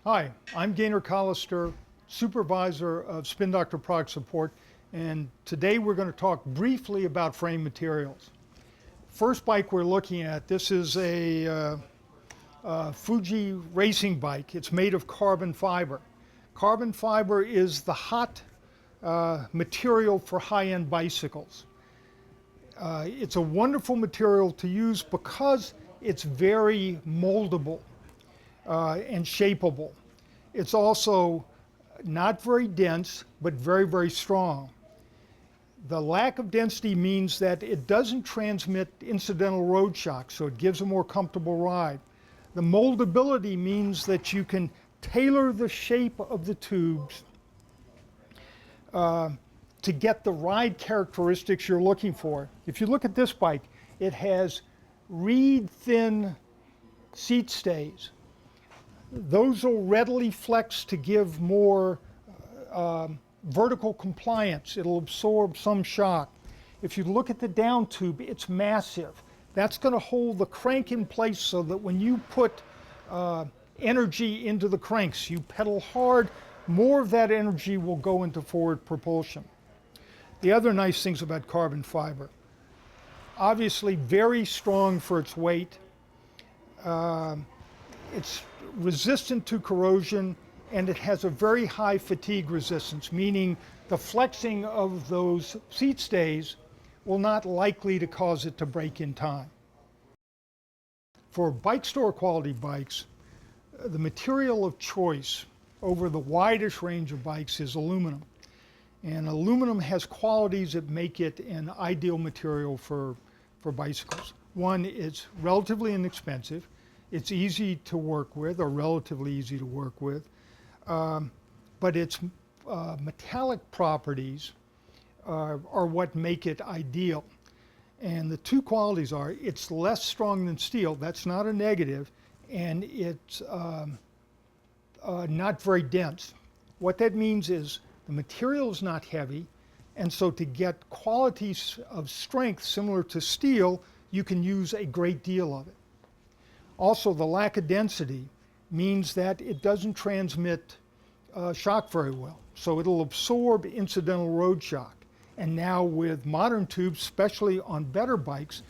Hi, I'm Gaynor Collister, Supervisor of Spin Doctor Product Support, and today we're going to talk briefly about frame materials. First bike we're looking at, this is a Fuji racing bike. It's made of carbon fiber. Carbon fiber is the hot material for high-end bicycles. It's a wonderful material to use because it's very moldable and shapeable. It's also not very dense, but very, very strong. The lack of density means that it doesn't transmit incidental road shock, so it gives a more comfortable ride. The moldability means that you can tailor the shape of the tubes to get the ride characteristics you're looking for. If you look at this bike, it has reed-thin seat stays. Those will readily flex to give more vertical compliance. It'll absorb some shock. If you look at the down tube, it's massive. That's going to hold the crank in place so that when you put energy into the cranks, you pedal hard, more of that energy will go into forward propulsion. The other nice things about carbon fiber, obviously very strong for its weight. It's resistant to corrosion, and it has a very high fatigue resistance, meaning the flexing of those seat stays will not likely to cause it to break in time. For bike store quality bikes, the material of choice over the widest range of bikes is aluminum. And aluminum has qualities that make it an ideal material for bicycles. One, it's relatively inexpensive. It's easy to work with, or relatively easy to work with, but its metallic properties are what make it ideal. And the two qualities are, it's less strong than steel, that's not a negative, and it's not very dense. What that means is the material is not heavy, and so to get qualities of strength similar to steel, you can use a great deal of it. Also, the lack of density means that it doesn't transmit shock very well. So it'll absorb incidental road shock. And now with modern tubes, especially on better bikes,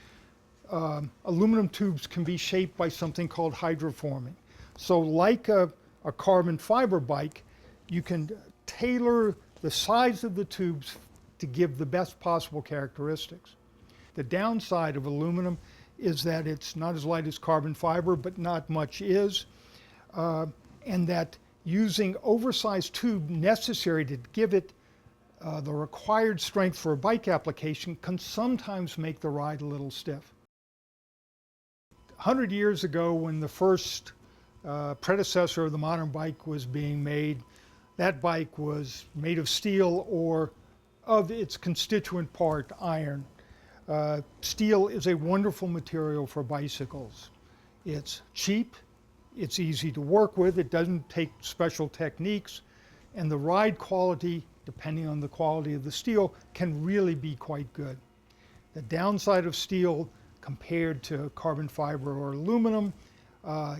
aluminum tubes can be shaped by something called hydroforming. So like a carbon fiber bike, you can tailor the size of the tubes to give the best possible characteristics. The downside of aluminum is that it's not as light as carbon fiber, but not much is, and that using oversized tube necessary to give it the required strength for a bike application can sometimes make the ride a little stiff. 100 years ago, when the first predecessor of the modern bike was being made, that bike was made of steel or of its constituent part, iron. Steel is a wonderful material for bicycles. It's cheap, it's easy to work with, it doesn't take special techniques, and the ride quality, depending on the quality of the steel, can really be quite good. The downside of steel compared to carbon fiber or aluminum,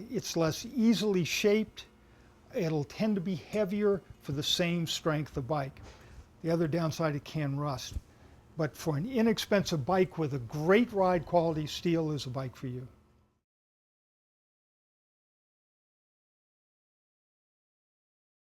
it's less easily shaped. It'll tend to be heavier for the same strength of bike. The other downside, it can rust. But for an inexpensive bike with a great ride quality, steel is a bike for you.